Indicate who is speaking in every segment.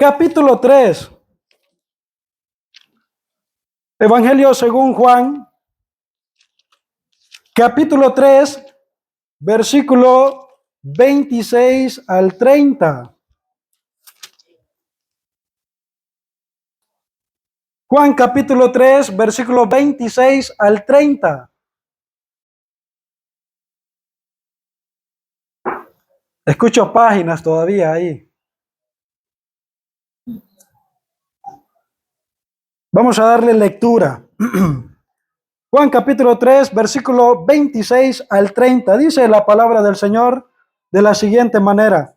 Speaker 1: Capítulo 3. Evangelio según Juan, capítulo 3, versículo 26 al 30. Juan capítulo 3, versículo 26 al 30. Escucho páginas todavía ahí. Vamos a darle lectura. Juan capítulo 3, versículo 26 al 30. Dice la palabra del Señor de la siguiente manera.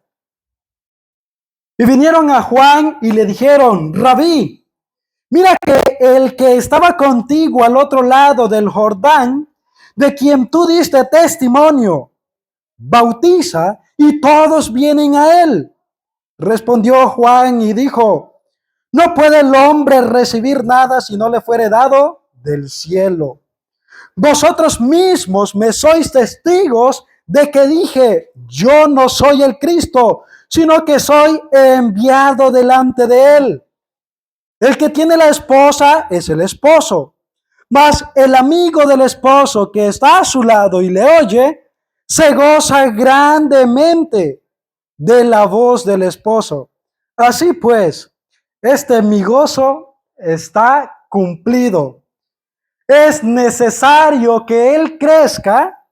Speaker 1: Y vinieron a Juan y le dijeron: Rabí, mira que el que estaba contigo al otro lado del Jordán, de quien tú diste testimonio, bautiza y todos vienen a él. Respondió Juan y dijo: no puede el hombre recibir nada si no le fuere dado del cielo. Vosotros mismos me sois testigos de que dije: yo no soy el Cristo, sino que soy enviado delante de él. El que tiene la esposa es el esposo, mas el amigo del esposo que está a su lado y le oye, se goza grandemente de la voz del esposo. Así pues, mi gozo está cumplido. Es necesario que él crezca,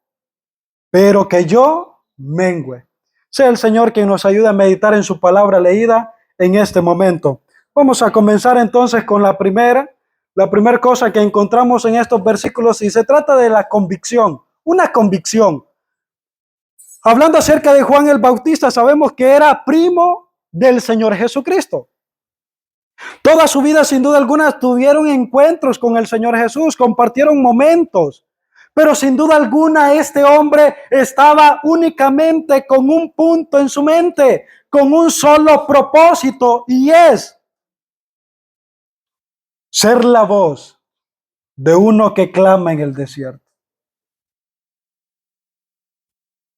Speaker 1: pero que yo mengüe. Sea el Señor quien nos ayude a meditar en su palabra leída en este momento. Vamos a comenzar entonces con la primera cosa que encontramos en estos versículos, y se trata de la convicción, una convicción. Hablando acerca de Juan el Bautista, sabemos que era primo del Señor Jesucristo. Toda su vida, sin duda alguna, tuvieron encuentros con el Señor Jesús, compartieron momentos, pero sin duda alguna este hombre estaba únicamente con un punto en su mente, con un solo propósito, y es ser la voz de uno que clama en el desierto.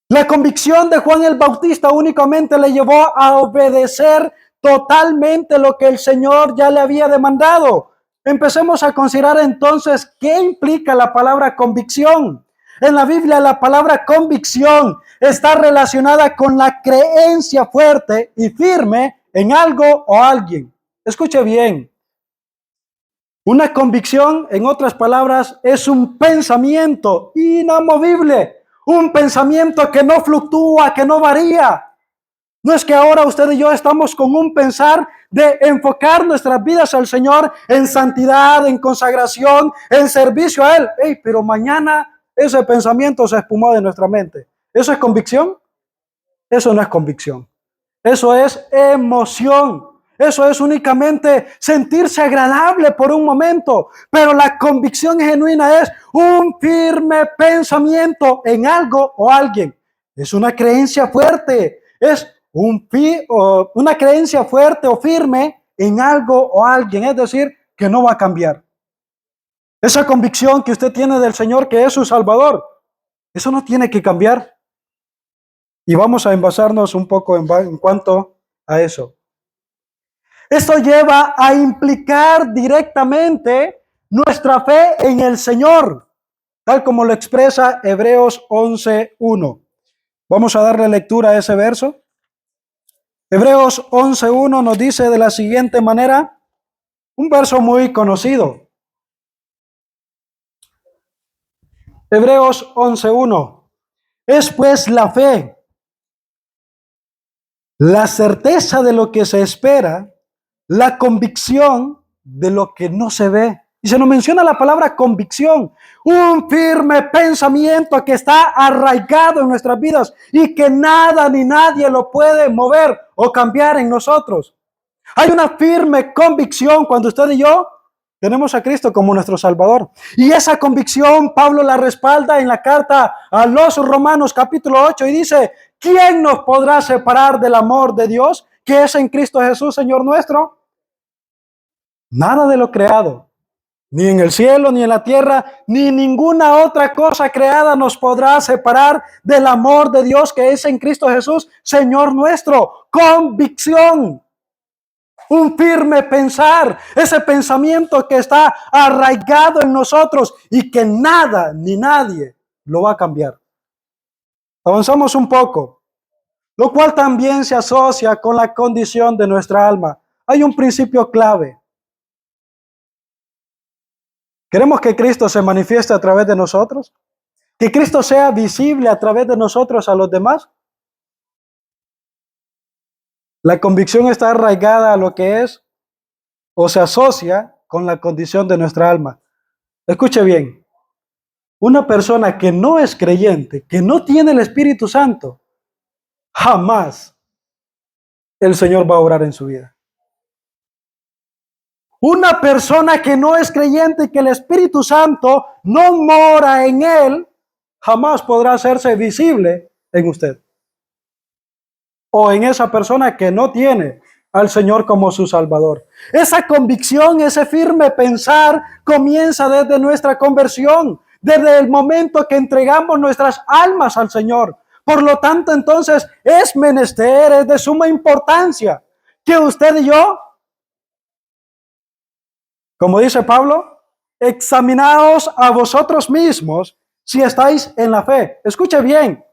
Speaker 1: La convicción de Juan el Bautista únicamente le llevó a obedecer totalmente lo que el Señor ya le había demandado. Empecemos a considerar entonces qué implica la palabra convicción. En la Biblia la palabra convicción está relacionada con la creencia fuerte y firme en algo o alguien. Escuche bien. Una convicción, en otras palabras, es un pensamiento inamovible. Un pensamiento que no fluctúa, que no varía. No es que ahora usted y yo estamos con un pensar de enfocar nuestras vidas al Señor en santidad, en consagración, en servicio a Él. Pero mañana ese pensamiento se espumó de nuestra mente. ¿Eso es convicción? Eso no es convicción. Eso es emoción. Eso es únicamente sentirse agradable por un momento. Pero la convicción genuina es un firme pensamiento en algo o alguien. Es una creencia fuerte. Es una creencia fuerte o firme en algo o alguien. Es decir, que no va a cambiar. Esa convicción que usted tiene del Señor, que es su Salvador, eso no tiene que cambiar. Y vamos a envasarnos un poco en cuanto a eso. Esto lleva a implicar directamente nuestra fe en el Señor, tal como lo expresa Hebreos 11:1. Vamos a darle lectura a ese verso. Hebreos 11:1 nos dice de la siguiente manera, un verso muy conocido. Hebreos 11:1. Es pues la fe, la certeza de lo que se espera, la convicción de lo que no se ve. Y se nos menciona la palabra convicción, un firme pensamiento que está arraigado en nuestras vidas y que nada ni nadie lo puede mover o cambiar en nosotros. Hay una firme convicción cuando usted y yo tenemos a Cristo como nuestro Salvador. Y esa convicción Pablo la respalda en la carta a los Romanos capítulo 8 y dice: ¿quién nos podrá separar del amor de Dios que es en Cristo Jesús, Señor nuestro? Nada de lo creado, ni en el cielo, ni en la tierra, ni ninguna otra cosa creada nos podrá separar del amor de Dios que es en Cristo Jesús, Señor nuestro. Convicción. un firme pensar, ese pensamiento que está arraigado en nosotros y que nada ni nadie lo va a cambiar. Avanzamos un poco, lo cual también se asocia con la condición de nuestra alma. Hay un principio clave. ¿Queremos que Cristo se manifieste a través de nosotros? ¿Que Cristo sea visible a través de nosotros a los demás? La convicción está arraigada a lo que es o se asocia con la condición de nuestra alma. Escuche bien, una persona que no es creyente, que no tiene el Espíritu Santo, jamás el Señor va a obrar en su vida. Una persona que no es creyente y que el Espíritu Santo no mora en él, jamás podrá hacerse visible en usted. O en esa persona que no tiene al Señor como su Salvador. Esa convicción, ese firme pensar comienza desde nuestra conversión, desde el momento que entregamos nuestras almas al Señor. Por lo tanto, entonces, es menester, es de suma importancia que usted y yo, como dice Pablo, examinaos a vosotros mismos si estáis en la fe. Escuche bien,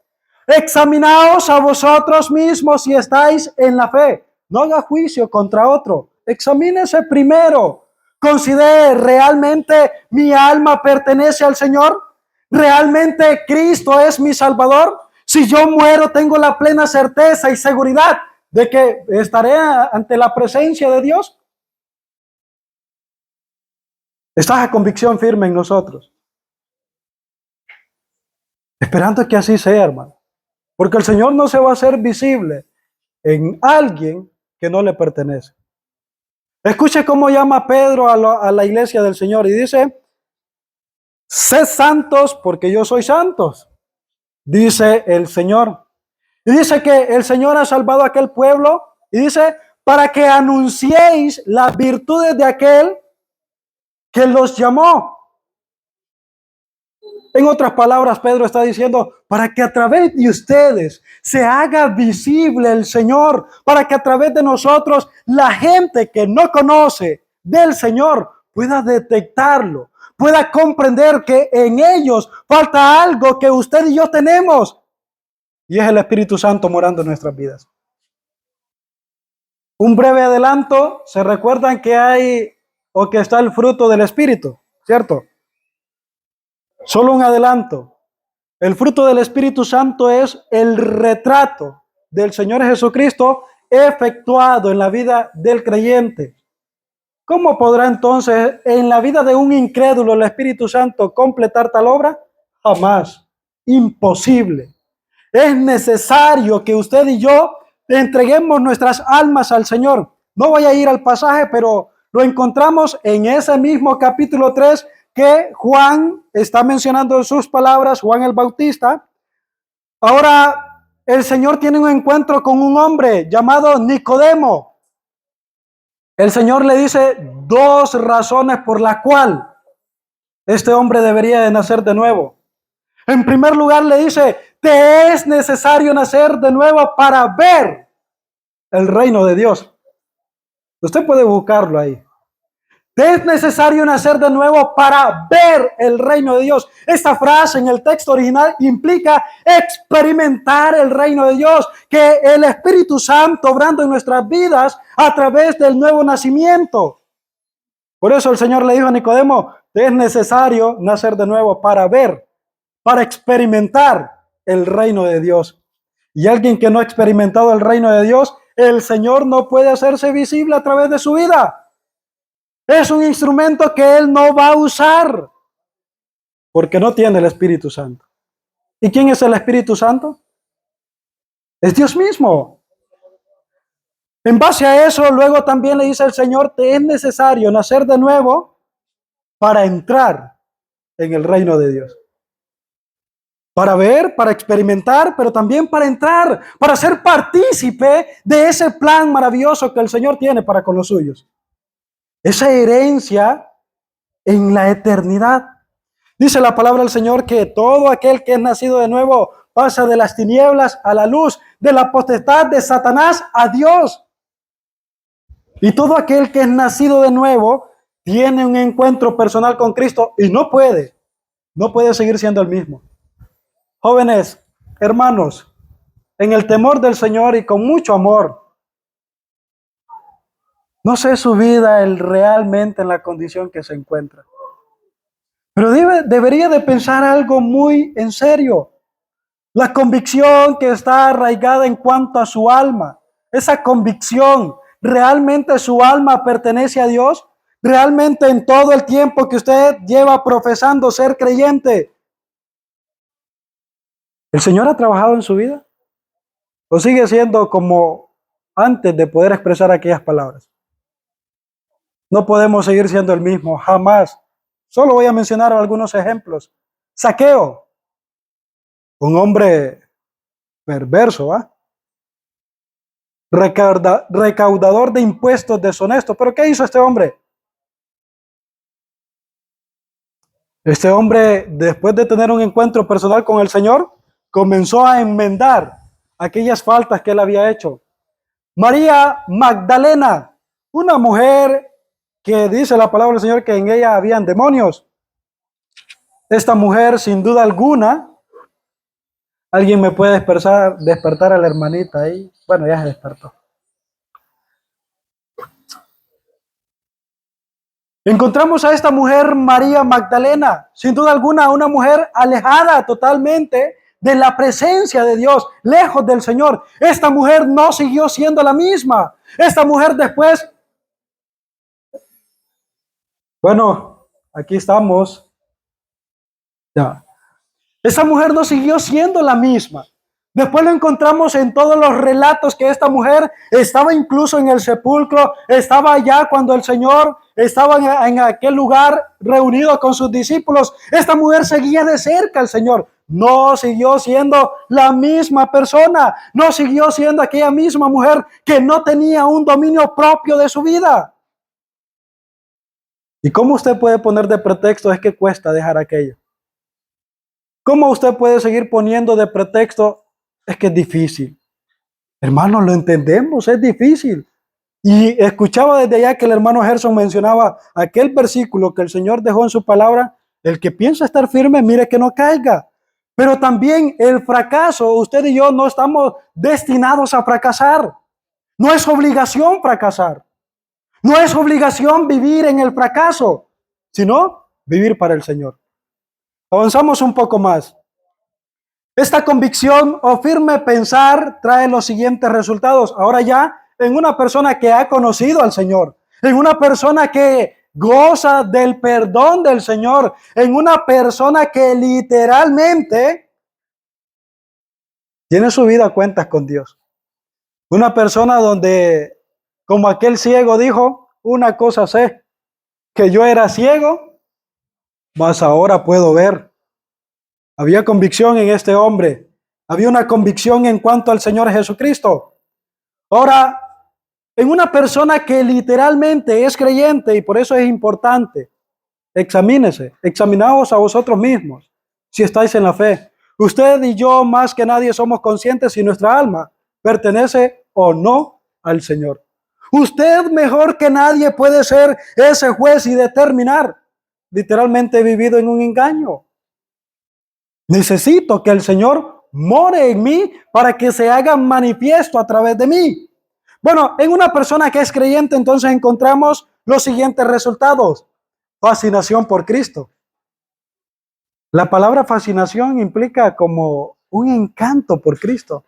Speaker 1: examinaos a vosotros mismos si estáis en la fe. No haga juicio contra otro. Examínese primero. Considere, ¿realmente mi alma pertenece al Señor? ¿Realmente Cristo es mi Salvador? Si yo muero, tengo la plena certeza y seguridad de que estaré ante la presencia de Dios. Está esa convicción firme en nosotros. Esperando que así sea, hermano. Porque el Señor no se va a hacer visible en alguien que no le pertenece. Escuche cómo llama Pedro a la iglesia del Señor y dice, sed santos porque yo soy santos, dice el Señor. Y dice que el Señor ha salvado a aquel pueblo y dice, para que anunciéis las virtudes de aquel que los llamó. En otras palabras, Pedro está diciendo, para que a través de ustedes se haga visible el Señor, para que a través de nosotros la gente que no conoce del Señor pueda detectarlo, pueda comprender que en ellos falta algo que usted y yo tenemos, y es el Espíritu Santo morando en nuestras vidas. Un breve adelanto, se recuerdan que hay o que está el fruto del Espíritu, ¿cierto? Solo un adelanto. El fruto del Espíritu Santo es el retrato del Señor Jesucristo efectuado en la vida del creyente. ¿Cómo podrá entonces en la vida de un incrédulo el Espíritu Santo completar tal obra? Jamás. Imposible. Es necesario que usted y yo entreguemos nuestras almas al Señor. No voy a ir al pasaje, pero lo encontramos en ese mismo capítulo 3 que Juan está mencionando en sus palabras, Juan el Bautista. Ahora el Señor tiene un encuentro con un hombre llamado Nicodemo. El Señor le dice dos razones por las cuales este hombre debería de nacer de nuevo. En primer lugar le dice, te es necesario nacer de nuevo para ver el reino de Dios. Usted puede buscarlo ahí. Es necesario nacer de nuevo para ver el reino de Dios. Esta frase en el texto original implica experimentar el reino de Dios, que el Espíritu Santo obrando en nuestras vidas a través del nuevo nacimiento. Por eso el Señor le dijo a Nicodemo, es necesario nacer de nuevo para ver, para experimentar el reino de Dios. Y alguien que no ha experimentado el reino de Dios, el Señor no puede hacerse visible a través de su vida. Es un instrumento que él no va a usar porque no tiene el Espíritu Santo. ¿Y quién es el Espíritu Santo? Es Dios mismo. En base a eso, luego también le dice el Señor, te es necesario nacer de nuevo para entrar en el reino de Dios. Para ver, para experimentar, pero también para entrar, para ser partícipe de ese plan maravilloso que el Señor tiene para con los suyos. Esa herencia en la eternidad. Dice la palabra del Señor que todo aquel que es nacido de nuevo pasa de las tinieblas a la luz, de la potestad de Satanás a Dios. Y todo aquel que es nacido de nuevo tiene un encuentro personal con Cristo y no puede seguir siendo el mismo. Jóvenes, hermanos, en el temor del Señor y con mucho amor, no sé su vida realmente en la condición que se encuentra. Pero debería de pensar algo muy en serio. La convicción que está arraigada en cuanto a su alma. Esa convicción, ¿realmente su alma pertenece a Dios? ¿Realmente en todo el tiempo que usted lleva profesando ser creyente, el Señor ha trabajado en su vida? ¿O sigue siendo como antes de poder expresar aquellas palabras? No podemos seguir siendo el mismo, jamás. Solo voy a mencionar algunos ejemplos. Zaqueo, un hombre perverso, ¿va? Recaudador de impuestos deshonesto. ¿Pero qué hizo este hombre? Este hombre, después de tener un encuentro personal con el Señor, comenzó a enmendar aquellas faltas que él había hecho. María Magdalena, una mujer que dice la palabra del Señor que en ella habían demonios. Esta mujer, sin duda alguna, alguien me puede despertar a la hermanita ahí. Bueno, ya se despertó. Encontramos a esta mujer, María Magdalena, sin duda alguna, una mujer alejada totalmente de la presencia de Dios, lejos del Señor. Esta mujer no siguió siendo la misma. Esta mujer después, bueno, aquí estamos. Ya. Esa mujer no siguió siendo la misma. Después lo encontramos en todos los relatos que esta mujer estaba incluso en el sepulcro, estaba allá cuando el Señor estaba en aquel lugar reunido con sus discípulos. Esta mujer seguía de cerca al Señor. No siguió siendo la misma persona, no siguió siendo aquella misma mujer que no tenía un dominio propio de su vida. ¿Y cómo usted puede poner de pretexto es que cuesta dejar aquello? ¿Cómo usted puede seguir poniendo de pretexto es que es difícil? Hermanos, lo entendemos, es difícil. Y escuchaba desde allá que el hermano Gerson mencionaba aquel versículo que el Señor dejó en su palabra: el que piensa estar firme, mire que no caiga. Pero también el fracaso, usted y yo no estamos destinados a fracasar. No es obligación fracasar. No es obligación vivir en el fracaso, sino vivir para el Señor. Avanzamos un poco más. Esta convicción o firme pensar trae los siguientes resultados. Ahora ya en una persona que ha conocido al Señor, en una persona que goza del perdón del Señor, en una persona que literalmente tiene su vida a cuentas con Dios. Una persona donde, como aquel ciego dijo, una cosa sé, que yo era ciego, mas ahora puedo ver. Había convicción en este hombre. Había una convicción en cuanto al Señor Jesucristo. Ahora, en una persona que literalmente es creyente, y por eso es importante, examínese, examinaos a vosotros mismos, si estáis en la fe. Usted y yo más que nadie somos conscientes si nuestra alma pertenece o no al Señor. Usted mejor que nadie puede ser ese juez y determinar. Literalmente he vivido en un engaño. Necesito que el Señor more en mí para que se haga manifiesto a través de mí. Bueno, en una persona que es creyente, entonces encontramos los siguientes resultados. Fascinación por Cristo. La palabra fascinación implica como un encanto por Cristo.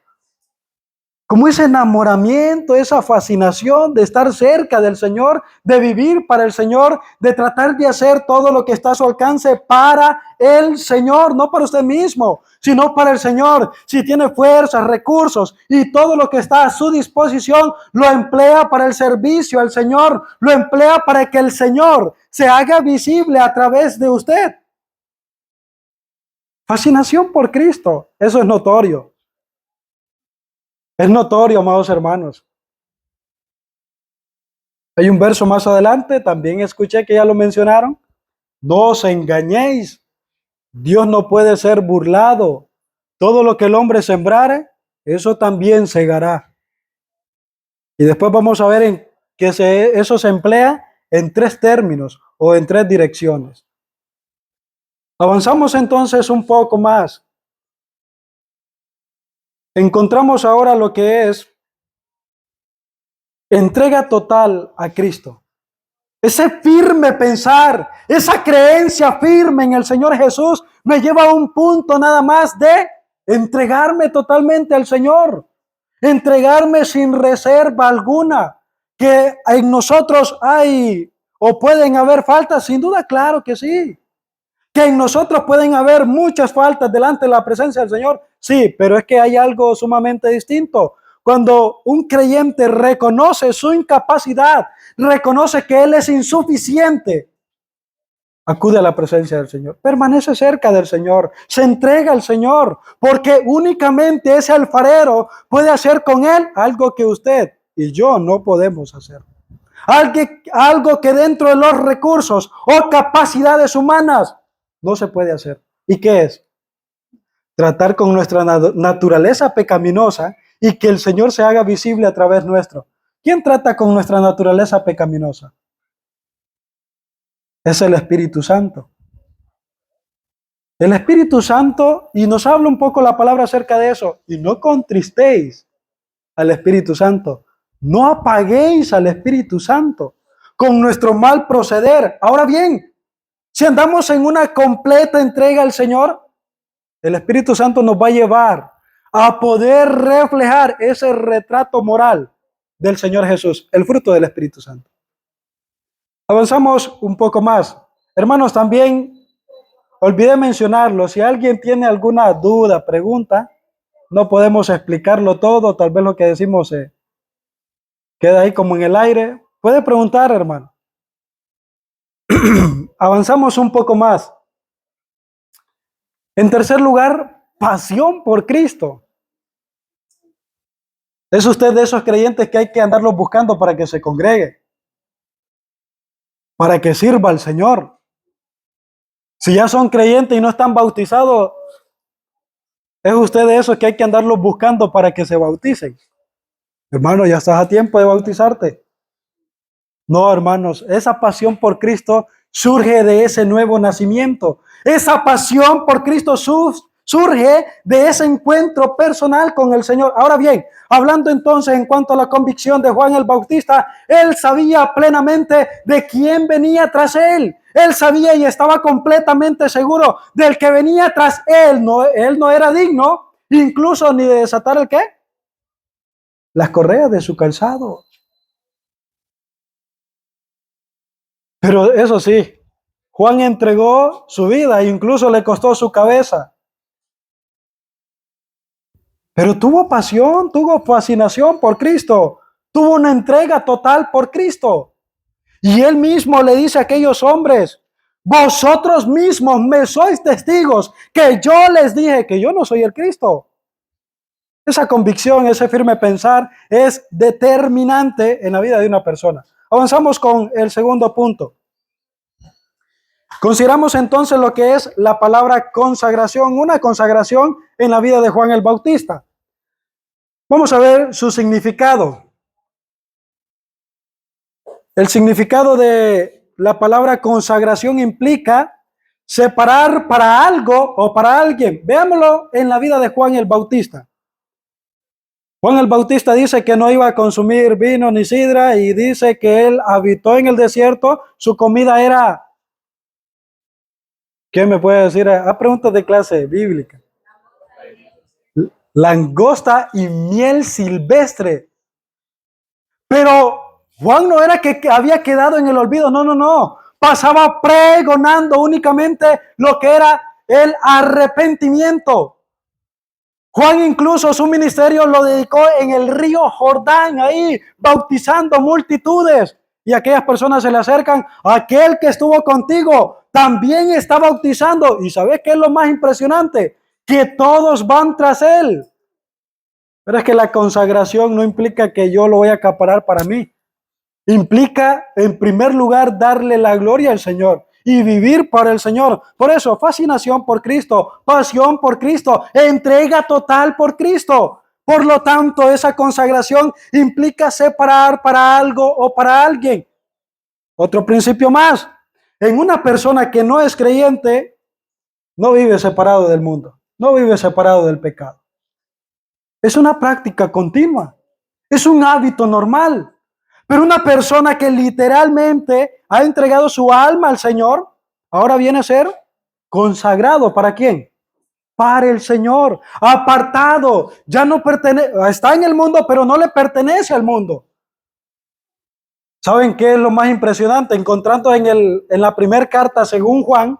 Speaker 1: Como ese enamoramiento, esa fascinación de estar cerca del Señor, de vivir para el Señor, de tratar de hacer todo lo que está a su alcance para el Señor, no para usted mismo, sino para el Señor. Si tiene fuerzas, recursos y todo lo que está a su disposición, lo emplea para el servicio al Señor, lo emplea para que el Señor se haga visible a través de usted. Fascinación por Cristo, eso es notorio. Es notorio, amados hermanos. Hay un verso más adelante, también escuché que ya lo mencionaron. No os engañéis, Dios no puede ser burlado. Todo lo que el hombre sembrare, eso también segará. Y después vamos a ver en eso se emplea en tres términos o en tres direcciones. Avanzamos entonces un poco más. Encontramos ahora lo que es entrega total a Cristo. Ese firme pensar, esa creencia firme en el Señor Jesús me lleva a un punto nada más de entregarme totalmente al Señor, entregarme sin reserva alguna. Que en nosotros hay o pueden haber faltas, sin duda, claro que sí. Que en nosotros pueden haber muchas faltas delante de la presencia del Señor, sí, pero es que hay algo sumamente distinto. Cuando un creyente reconoce su incapacidad, reconoce que él es insuficiente, acude a la presencia del Señor, permanece cerca del Señor, se entrega al Señor, porque únicamente ese alfarero puede hacer con él algo que usted y yo no podemos hacer. Algo que dentro de los recursos o capacidades humanas no se puede hacer. ¿Y qué es? Tratar con nuestra naturaleza pecaminosa y que el Señor se haga visible a través nuestro. ¿Quién trata con nuestra naturaleza pecaminosa? Es el Espíritu Santo. El Espíritu Santo, y nos habla un poco la palabra acerca de eso, y no contristéis al Espíritu Santo, no apaguéis al Espíritu Santo con nuestro mal proceder. Ahora bien, si andamos en una completa entrega al Señor, el Espíritu Santo nos va a llevar a poder reflejar ese retrato moral del Señor Jesús, el fruto del Espíritu Santo. Avanzamos un poco más. Hermanos, también olvidé mencionarlo. Si alguien tiene alguna duda, pregunta, no podemos explicarlo todo. Tal vez lo que decimos queda ahí como en el aire. Puede preguntar, hermano. Avanzamos un poco más. En tercer lugar, pasión por Cristo. ¿Es usted de esos creyentes que hay que andarlos buscando para que se congregue? Para que sirva al Señor. Si ya son creyentes y no están bautizados, ¿es usted de esos que hay que andarlos buscando para que se bauticen? Hermano, ya estás a tiempo de bautizarte. No, hermanos, esa pasión por Cristo surge de ese nuevo nacimiento. Esa pasión por Cristo surge de ese encuentro personal con el Señor. Ahora bien, hablando entonces en cuanto a la convicción de Juan el Bautista, él sabía plenamente de quién venía tras él. Él sabía y estaba completamente seguro del que venía tras él. No, él no era digno incluso ni de desatar el ¿qué? Las correas de su calzado. Pero eso sí, Juan entregó su vida e incluso le costó su cabeza. Pero tuvo pasión, tuvo fascinación por Cristo, tuvo una entrega total por Cristo. Y él mismo le dice a aquellos hombres, vosotros mismos me sois testigos que yo les dije que yo no soy el Cristo. Esa convicción, ese firme pensar es determinante en la vida de una persona. Avanzamos con el segundo punto. Consideramos entonces lo que es la palabra consagración, una consagración en la vida de Juan el Bautista. Vamos a ver su significado. El significado de la palabra consagración implica separar para algo o para alguien. Veámoslo en la vida de Juan el Bautista. Juan el Bautista dice que no iba a consumir vino ni sidra y dice que él habitó en el desierto. Su comida era, ¿qué me puede decir? A preguntas de clase bíblica. Langosta y miel silvestre. Pero Juan no era que había quedado en el olvido, no. Pasaba pregonando únicamente lo que era el arrepentimiento. Juan incluso su ministerio lo dedicó en el río Jordán, ahí bautizando multitudes. Y aquellas personas se le acercan, aquel que estuvo contigo también está bautizando. ¿Y sabes qué es lo más impresionante? Que todos van tras él. Pero es que la consagración no implica que yo lo voy a acaparar para mí. Implica, en primer lugar, darle la gloria al Señor y vivir para el Señor. Por eso, fascinación por Cristo, pasión por Cristo, entrega total por Cristo. Por lo tanto, esa consagración implica separar para algo o para alguien. Otro principio más. En una persona que no es creyente, no vive separado del mundo, no vive separado del pecado. Es una práctica continua, es un hábito normal. Pero una persona que literalmente ha entregado su alma al Señor, ahora viene a ser consagrado. ¿Para quién? Para el Señor, apartado, ya no pertenece, está en el mundo, pero no le pertenece al mundo. ¿Saben qué es lo más impresionante? Encontrando en la primera carta, según Juan,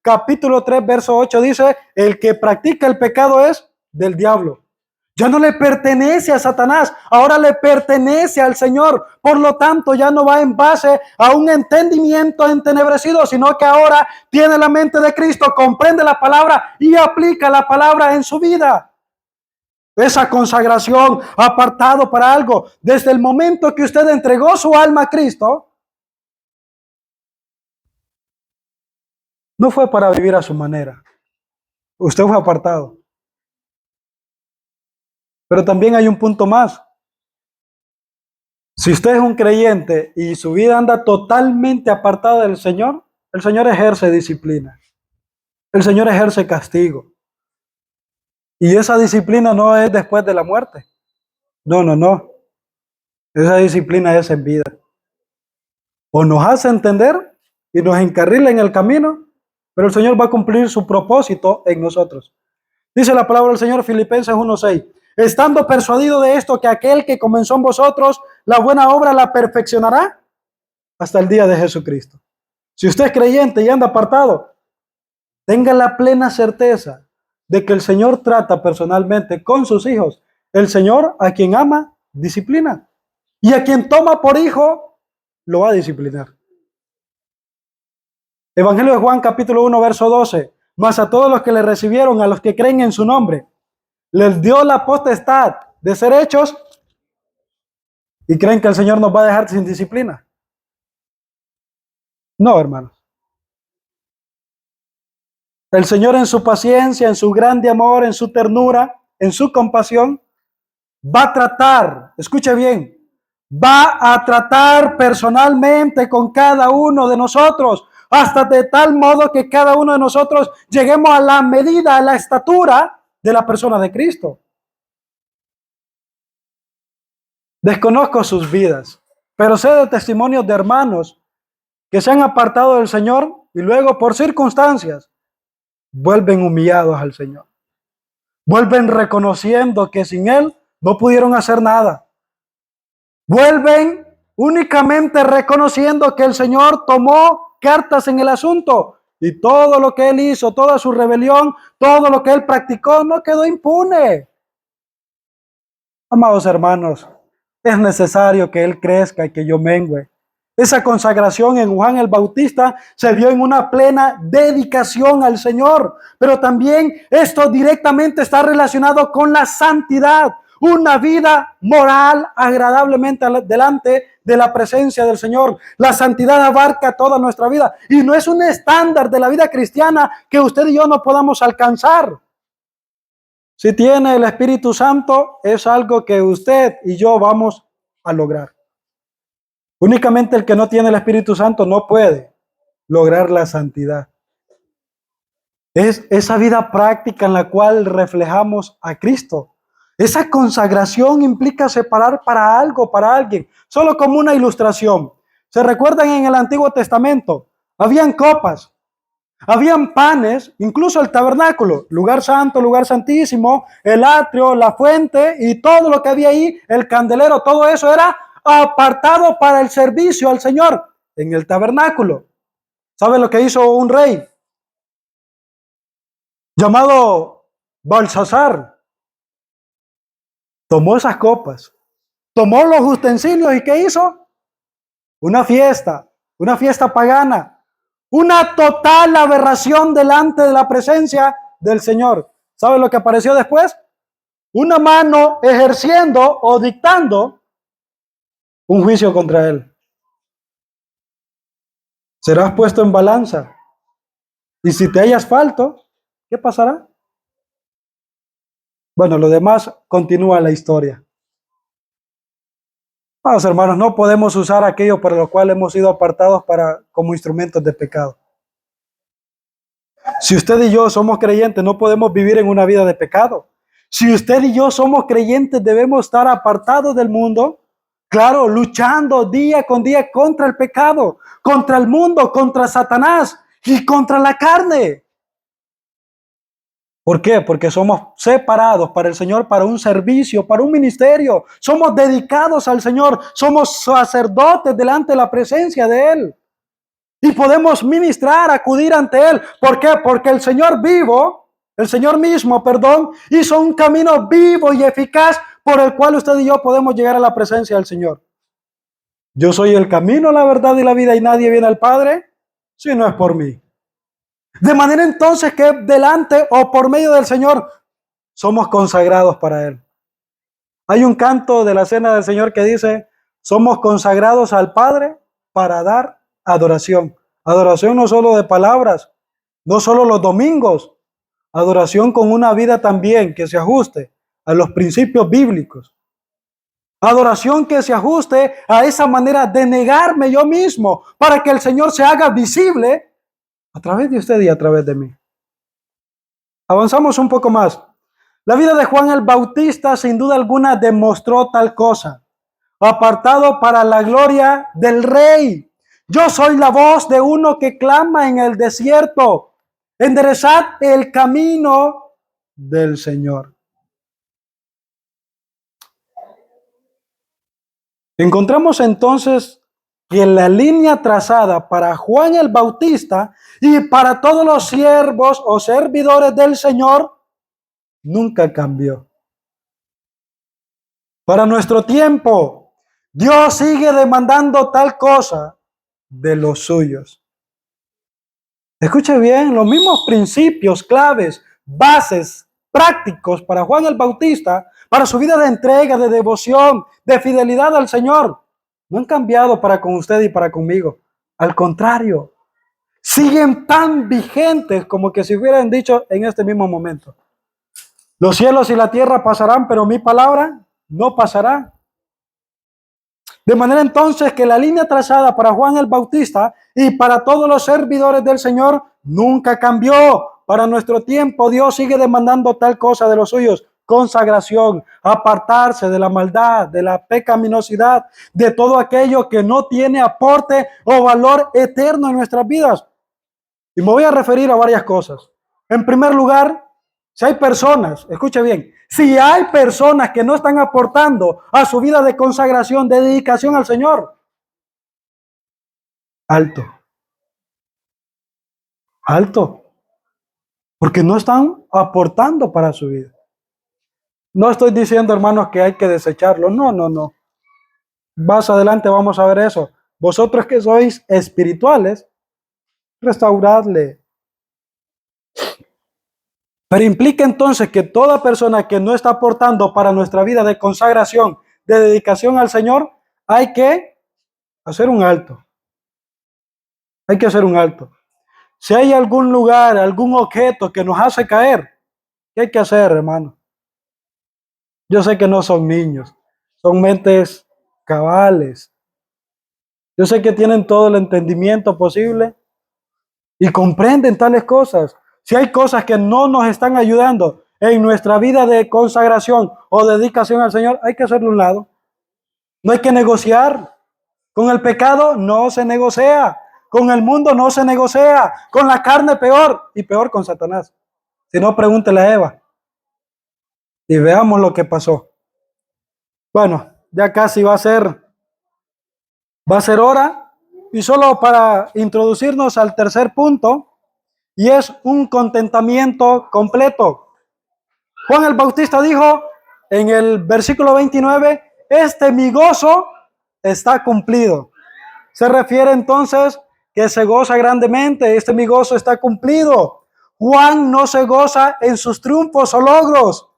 Speaker 1: capítulo 3, verso 8, dice, el que practica el pecado es del diablo. Ya no le pertenece a Satanás, ahora le pertenece al Señor. Por lo tanto, ya no va en base a un entendimiento entenebrecido, sino que ahora tiene la mente de Cristo, comprende la palabra y aplica la palabra en su vida. Esa consagración, apartado para algo, desde el momento que usted entregó su alma a Cristo, no fue para vivir a su manera. Usted fue apartado. Pero también hay un punto más. Si usted es un creyente y su vida anda totalmente apartada del Señor, el Señor ejerce disciplina. El Señor ejerce castigo. Y esa disciplina no es después de la muerte. No, no, no. Esa disciplina es en vida. O nos hace entender y nos encarrila en el camino, pero el Señor va a cumplir su propósito en nosotros. Dice la palabra del Señor, Filipenses 1:6. Estando persuadido de esto, que aquel que comenzó en vosotros la buena obra la perfeccionará hasta el día de Jesucristo. Si usted es creyente y anda apartado, tenga la plena certeza de que el Señor trata personalmente con sus hijos. El Señor, a quien ama, disciplina. Y a quien toma por hijo, lo va a disciplinar. Evangelio de Juan, capítulo 1, verso 12. Mas a todos los que le recibieron, a los que creen en su nombre, les dio la potestad de ser hechos, y creen que el Señor nos va a dejar sin disciplina. No, hermanos. El Señor, en su paciencia, en su grande amor, en su ternura, en su compasión, va a tratar, escuche bien, va a tratar personalmente con cada uno de nosotros, hasta de tal modo que cada uno de nosotros lleguemos a la medida, a la estatura de la persona de Cristo. Desconozco sus vidas, pero sé de testimonios de hermanos que se han apartado del Señor y luego, por circunstancias, vuelven humillados al Señor. Vuelven reconociendo que sin Él no pudieron hacer nada. Vuelven únicamente reconociendo que el Señor tomó cartas en el asunto y todo lo que Él hizo, toda su rebelión, todo lo que Él practicó, no quedó impune. Amados hermanos, es necesario que Él crezca y que yo mengüe. Esa consagración en Juan el Bautista se dio en una plena dedicación al Señor, pero también esto directamente está relacionado con la santidad, una vida moral agradablemente delante de la presencia del Señor. La santidad abarca toda nuestra vida y no es un estándar de la vida cristiana que usted y yo no podamos alcanzar. Si tiene el Espíritu Santo, es algo que usted y yo vamos a lograr. Únicamente el que no tiene el Espíritu Santo no puede lograr la santidad. Es esa vida práctica en la cual reflejamos a Cristo. Esa consagración implica separar para algo, para alguien. Solo como una ilustración. ¿Se recuerdan en el Antiguo Testamento? Habían copas, habían panes, incluso el tabernáculo, lugar santo, lugar santísimo, el atrio, la fuente y todo lo que había ahí, el candelero, todo eso era apartado para el servicio al Señor en el tabernáculo. ¿Sabe lo que hizo un rey llamado Balsasar? Tomó esas copas, tomó los utensilios y ¿qué hizo? Una fiesta pagana, una total aberración delante de la presencia del Señor. ¿Sabe lo que apareció después? Una mano ejerciendo o dictando un juicio contra él. Serás puesto en balanza. Y si te hallas falto, ¿qué pasará? Bueno, lo demás continúa la historia. Vamos, hermanos, no podemos usar aquello por lo cual hemos sido apartados como instrumentos de pecado. Si usted y yo somos creyentes, no podemos vivir en una vida de pecado. Si usted y yo somos creyentes, debemos estar apartados del mundo, claro, luchando día con día contra el pecado, contra el mundo, contra Satanás y contra la carne. ¿Por qué? Porque somos separados para el Señor, para un servicio, para un ministerio. Somos dedicados al Señor, somos sacerdotes delante de la presencia de Él. Y podemos ministrar, acudir ante Él. ¿Por qué? Porque el Señor vivo, el Señor mismo, perdón, hizo un camino vivo y eficaz por el cual usted y yo podemos llegar a la presencia del Señor. Yo soy el camino, la verdad y la vida, y nadie viene al Padre si no es por mí. De manera entonces que delante o por medio del Señor somos consagrados para Él. Hay un canto de la Cena del Señor que dice, somos consagrados al Padre para dar adoración. Adoración no solo de palabras, no solo los domingos, adoración con una vida también que se ajuste a los principios bíblicos. Adoración que se ajuste a esa manera de negarme yo mismo para que el Señor se haga visible a través de usted y a través de mí. Avanzamos un poco más. La vida de Juan el Bautista sin duda alguna demostró tal cosa. Apartado para la gloria del Rey. Yo soy la voz de uno que clama en el desierto. Enderezad el camino del Señor. Encontramos entonces que la línea trazada para Juan el Bautista y para todos los siervos o servidores del Señor nunca cambió. Para nuestro tiempo, Dios sigue demandando tal cosa de los suyos. Escuche bien, los mismos principios, claves, bases, prácticos para Juan el Bautista, para su vida de entrega, de devoción, de fidelidad al Señor, no han cambiado para con usted y para conmigo. Al contrario, siguen tan vigentes como que si hubieran dicho en este mismo momento. Los cielos y la tierra pasarán, pero mi palabra no pasará. De manera entonces que la línea trazada para Juan el Bautista y para todos los servidores del Señor nunca cambió. Para nuestro tiempo Dios sigue demandando tal cosa de los suyos: consagración, apartarse de la maldad, de la pecaminosidad, de todo aquello que no tiene aporte o valor eterno en nuestras vidas. Y me voy a referir a varias cosas. En primer lugar, si hay personas, escuche bien, si hay personas que no están aportando a su vida de consagración, de dedicación al Señor, alto, alto, porque no están aportando para su vida. No estoy diciendo, hermanos, que hay que desecharlo, no, no, no. Más adelante vamos a ver eso. Vosotros que sois espirituales, restauradle. Pero implica entonces que toda persona que no está aportando para nuestra vida de consagración, de dedicación al Señor, hay que hacer un alto. Hay que hacer un alto. Si hay algún lugar, algún objeto que nos hace caer, ¿qué hay que hacer, hermano? Yo sé que no son niños, son mentes cabales. Yo sé que tienen todo el entendimiento posible y comprenden tales cosas. Si hay cosas que no nos están ayudando en nuestra vida de consagración o dedicación al Señor, hay que hacerlo a un lado. No hay que negociar. Con el pecado no se negocia. Con el mundo no se negocia. Con la carne peor. Y peor con Satanás. Si no, pregúntele a Eva. Y veamos lo que pasó. Bueno, ya casi va a ser hora. Y solo para introducirnos al tercer punto. Y es un contentamiento completo. Juan el Bautista dijo en el versículo 29, mi gozo está cumplido. Se refiere entonces que se goza grandemente, mi gozo está cumplido. Juan no se goza en sus triunfos o logros,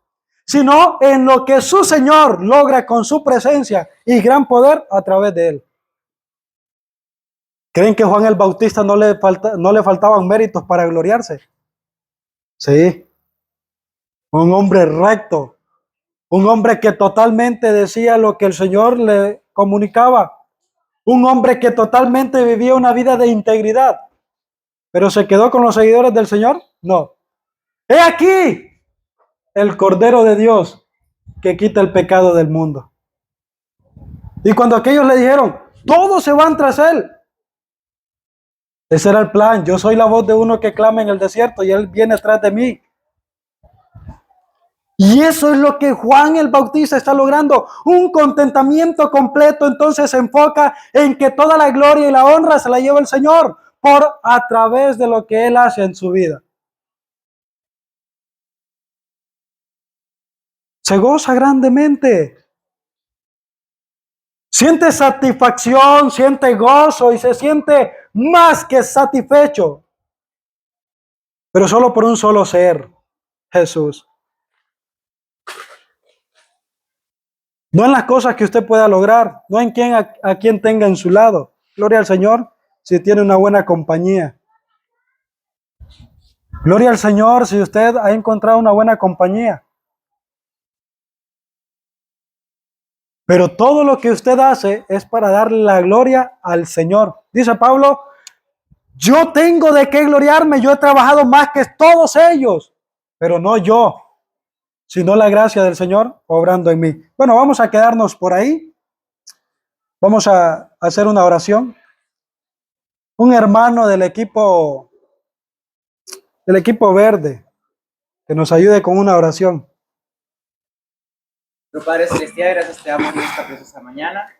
Speaker 1: sino en lo que su Señor logra con su presencia y gran poder a través de él. ¿Creen que Juan el Bautista no le faltaban méritos para gloriarse? Sí. un hombre recto, un hombre que totalmente decía lo que el Señor le comunicaba, un hombre que totalmente vivía una vida de integridad. ¿Pero se quedó con los seguidores del Señor? No. He aquí el Cordero de Dios que quita el pecado del mundo. Y cuando aquellos le dijeron, todos se van tras él. Ese era el plan. Yo soy la voz de uno que clama en el desierto y él viene tras de mí. Y eso es lo que Juan el Bautista está logrando. Un contentamiento completo. Entonces se enfoca en que toda la gloria y la honra se la lleva el Señor a través de lo que él hace en su vida. Se goza grandemente. Siente satisfacción, siente gozo y se siente más que satisfecho. Pero solo por un solo ser, Jesús. No en las cosas que usted pueda lograr, no en a quien tenga en su lado. Gloria al Señor si tiene una buena compañía. Gloria al Señor si usted ha encontrado una buena compañía. Pero todo lo que usted hace es para darle la gloria al Señor. Dice Pablo, yo tengo de qué gloriarme, yo he trabajado más que todos ellos, pero no yo, sino la gracia del Señor obrando en mí. Bueno, vamos a quedarnos por ahí. Vamos a hacer una oración. Un hermano del equipo verde que nos ayude con una oración.
Speaker 2: Padre Celestial, gracias te damos en esta preciosa mañana.